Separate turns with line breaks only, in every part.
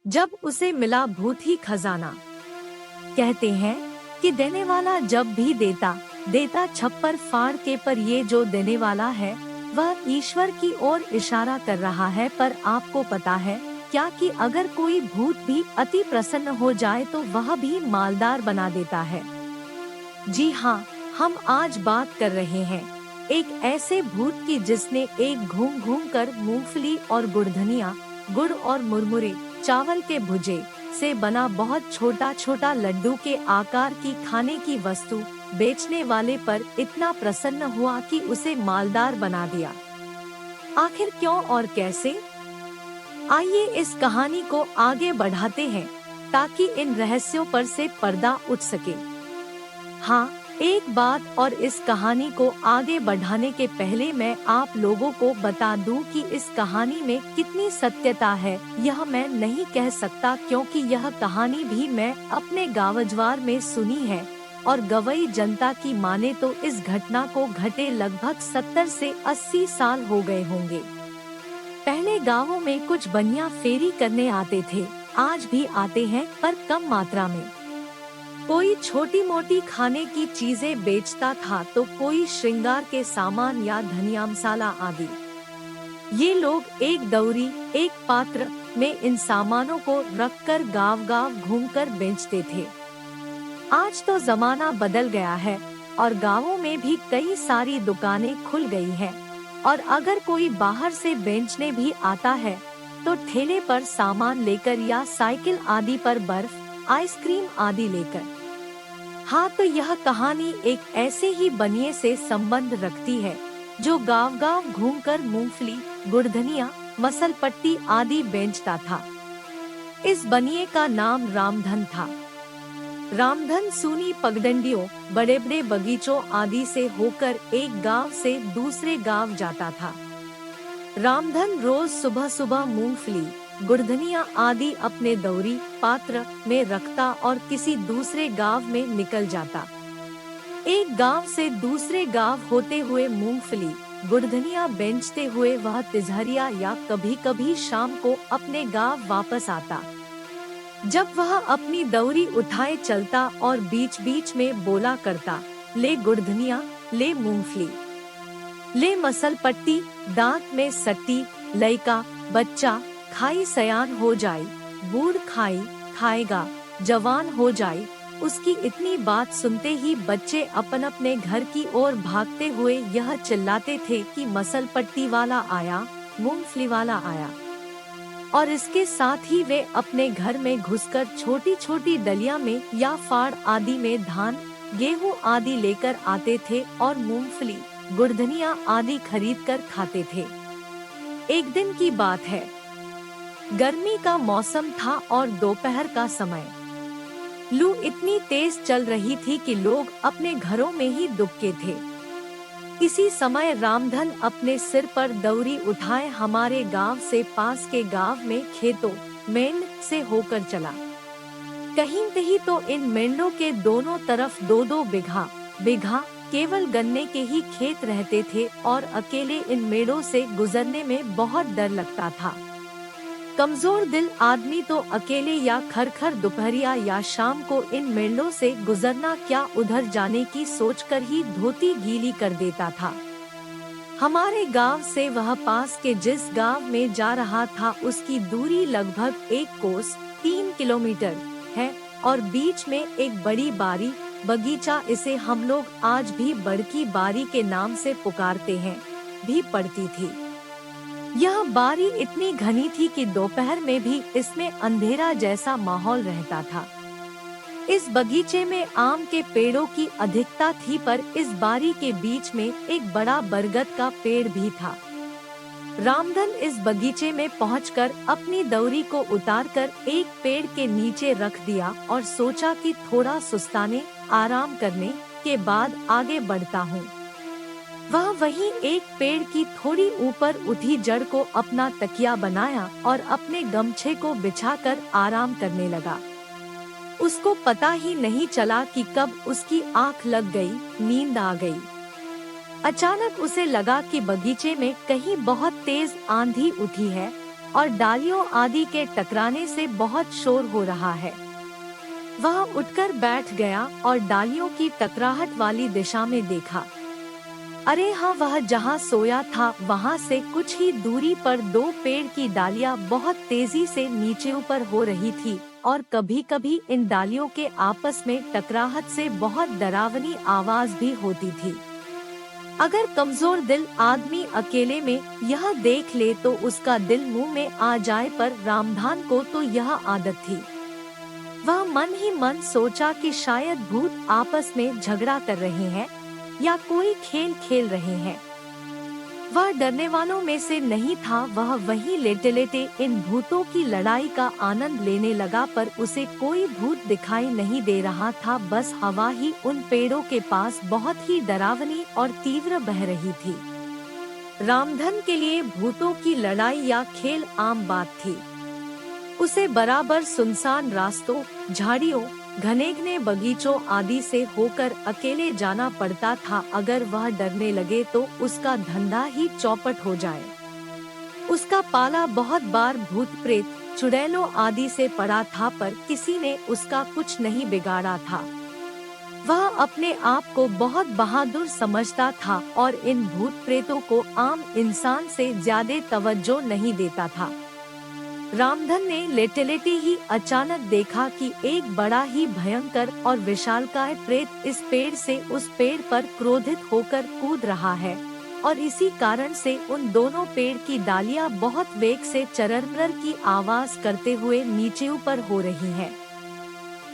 जब उसे मिला भूत ही खजाना। कहते हैं कि देने वाला जब भी देता देता छप्पर फाड़ के, पर ये जो देने वाला है वह ईश्वर की ओर इशारा कर रहा है। पर आपको पता है क्या कि अगर कोई भूत भी अति प्रसन्न हो जाए तो वह भी मालदार बना देता है। जी हाँ, हम आज बात कर रहे हैं एक ऐसे भूत की जिसने एक घूम घूम कर मूंगफली और गुड़धनिया, गुड़ और मुरमुरे, चावल के भुजे से बना बहुत छोटा छोटा लड्डू के आकार की खाने की वस्तु बेचने वाले पर इतना प्रसन्न हुआ कि उसे मालदार बना दिया। आखिर क्यों और कैसे? आइए इस कहानी को आगे बढ़ाते हैं ताकि इन रहस्यों पर से पर्दा उठ सके। हाँ, एक बात और, इस कहानी को आगे बढ़ाने के पहले मैं आप लोगों को बता दूं कि इस कहानी में कितनी सत्यता है यह मैं नहीं कह सकता, क्योंकि यह कहानी भी मैं अपने गांवजवार में सुनी है और गवई जनता की माने तो इस घटना को घटे लगभग 70 से 80 साल हो गए होंगे। पहले गांवों में कुछ बनिया फेरी करने आते थे, आज भी आते हैं पर कम मात्रा में। कोई छोटी मोटी खाने की चीजें बेचता था तो कोई श्रृंगार के सामान या धनिया मसाला आदि। ये लोग एक दौरी, एक पात्र में इन सामानों को रखकर गांव गांव घूमकर बेचते थे। आज तो जमाना बदल गया है और गांवों में भी कई सारी दुकानें खुल गई हैं, और अगर कोई बाहर से बेचने भी आता है तो ठेले पर सामान लेकर या साइकिल आदि पर बर्फ, आइसक्रीम आदि लेकर। हाँ, तो यह कहानी एक ऐसे ही बनिए से संबंध रखती है जो गांव गांव घूमकर मूंगफली, गुड़धनिया, मसलपट्टी आदि बेचता था। इस बनिए का नाम रामधन था। रामधन सूनी पगडंडियों, बड़े बड़े बगीचों आदि से होकर एक गांव से दूसरे गांव जाता था। रामधन रोज सुबह सुबह मूंगफली, गुड़धनिया आदि अपने दौरी, पात्र में रखता और किसी दूसरे गांव में निकल जाता। एक गांव से दूसरे गांव होते हुए मूंगफली, गुड़धनिया बेचते हुए वह तिजहरिया या कभी कभी शाम को अपने गांव वापस आता। जब वह अपनी दौरी उठाए चलता और बीच बीच में बोला करता, ले गुड़धनिया, ले मूंगफली, ले मसलपट्टी, दांत में सट्टी, लइका बच्चा खाई सयान हो जाए, बूढ़ खाई खाएगा, जवान हो जाए। उसकी इतनी बात सुनते ही बच्चे अपन अपने घर की ओर भागते हुए यह चिल्लाते थे कि मसलपट्टी वाला आया, मूंगफली वाला आया। और इसके साथ ही वे अपने घर में घुसकर छोटी छोटी डलिया में या फाड़ आदि में धान, गेहूं आदि लेकर आते थे और मूंगफली, गुड़धनिया आदि खरीद कर खाते थे। एक दिन की बात है, गर्मी का मौसम था और दोपहर का समय। लू इतनी तेज चल रही थी कि लोग अपने घरों में ही दुबके थे। इसी समय रामधन अपने सिर पर दौरी उठाए हमारे गांव से पास के गांव में खेतों मेंढ से होकर चला। कहीं कहीं तो इन मेंढों के दोनों तरफ 2-2 बिघा बिघा केवल गन्ने के ही खेत रहते थे और अकेले इन मेढ़ों से गुजरने में बहुत डर लगता था। कमजोर दिल आदमी तो अकेले या खर दोपहरिया या शाम को इन मेंढों से गुजरना क्या उधर जाने की सोचकर ही धोती गीली कर देता था। हमारे गांव से वह पास के जिस गांव में जा रहा था उसकी दूरी लगभग 1 कोस 3 किलोमीटर है और बीच में एक बड़ी बारी बगीचा, इसे हम लोग आज भी बड़की बारी के नाम से पुकारते हैं, भी पड़ती थी। यह बारी इतनी घनी थी कि दोपहर में भी इसमें अंधेरा जैसा माहौल रहता था। इस बगीचे में आम के पेड़ों की अधिकता थी, पर इस बारी के बीच में एक बड़ा बरगद का पेड़ भी था। रामधन इस बगीचे में पहुंचकर अपनी दौरी को उतारकर एक पेड़ के नीचे रख दिया और सोचा कि थोड़ा सुस्ताने, आराम करने के बाद आगे बढ़ता हूँ। वह वहीं एक पेड़ की थोड़ी ऊपर उठी जड़ को अपना तकिया बनाया और अपने गमछे को बिछाकर आराम करने लगा। उसको पता ही नहीं चला कि कब उसकी आंख लग गई, नींद आ गई। अचानक उसे लगा कि बगीचे में कहीं बहुत तेज आंधी उठी है और डालियों आदि के टकराने से बहुत शोर हो रहा है। वह उठकर बैठ गया और डालियों की टकराहट वाली दिशा में देखा। अरे हाँ, वह जहाँ सोया था वहाँ से कुछ ही दूरी पर दो पेड़ की डालियाँ बहुत तेजी से नीचे ऊपर हो रही थी और कभी-कभी इन डालियों के आपस में टकराहट से बहुत डरावनी आवाज भी होती थी। अगर कमजोर दिल आदमी अकेले में यह देख ले तो उसका दिल मुंह में आ जाए, पर रामधान को तो यह आदत थी। वह मन ही मन सोचा कि शायद भूत आपस में झगड़ा कर रहे हैं या कोई खेल खेल रहे हैं। वह डरने वालों में से नहीं था, वह वहीं लेटे लेटे इन भूतों की लड़ाई का आनंद लेने लगा, पर उसे कोई भूत दिखाई नहीं दे रहा था। बस हवा ही उन पेड़ों के पास बहुत ही डरावनी और तीव्र बह रही थी। रामधन के लिए भूतों की लड़ाई या खेल आम बात थी। उसे बराबर सुनसान रास्तों, झाड़ियों, घने बगीचों आदि से होकर अकेले जाना पड़ता था। अगर वह डरने लगे तो उसका धंधा ही चौपट हो जाए। उसका पाला बहुत बार भूत प्रेत, चुड़ैलों आदि से पड़ा था, पर किसी ने उसका कुछ नहीं बिगाड़ा था। वह अपने आप को बहुत बहादुर समझता था और इन भूत प्रेतों को आम इंसान से ज्यादा तवज्जो नहीं देता था। रामधन ने लेटे लेटे ही अचानक देखा कि एक बड़ा ही भयंकर और विशालकाय प्रेत इस पेड़ से उस पेड़ पर क्रोधित होकर कूद रहा है और इसी कारण से उन दोनों पेड़ की डालियां बहुत वेग से चरर की आवाज करते हुए नीचे ऊपर हो रही हैं।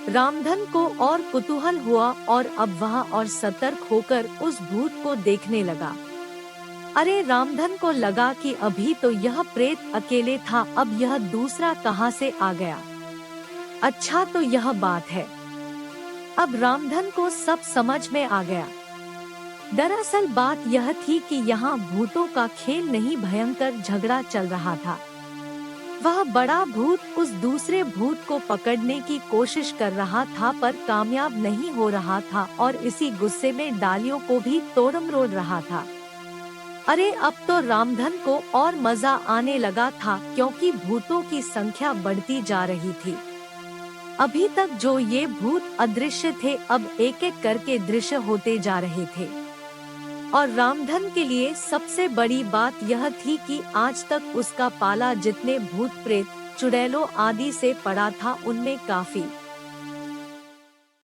रामधन को और कुतूहल हुआ और अब वह और सतर्क होकर उस भूत को देखने लगा। अरे, रामधन को लगा कि अभी तो यह प्रेत अकेले था, अब यह दूसरा कहां से आ गया। अच्छा, तो यह बात है। अब रामधन को सब समझ में आ गया। दरअसल बात यह थी कि यहाँ भूतों का खेल नहीं, भयंकर झगड़ा चल रहा था। वह बड़ा भूत उस दूसरे भूत को पकड़ने की कोशिश कर रहा था, पर कामयाब नहीं हो रहा था और इसी गुस्से में डालियों को भी तोड़मरोड़ रहा था। अरे, अब तो रामधन को और मजा आने लगा था, क्योंकि भूतों की संख्या बढ़ती जा रही थी। अभी तक जो ये भूत अदृश्य थे, अब एक एक करके दृश्य होते जा रहे थे। और रामधन के लिए सबसे बड़ी बात यह थी कि आज तक उसका पाला जितने भूत प्रेत, चुड़ैलों आदि से पड़ा था, उनमें काफी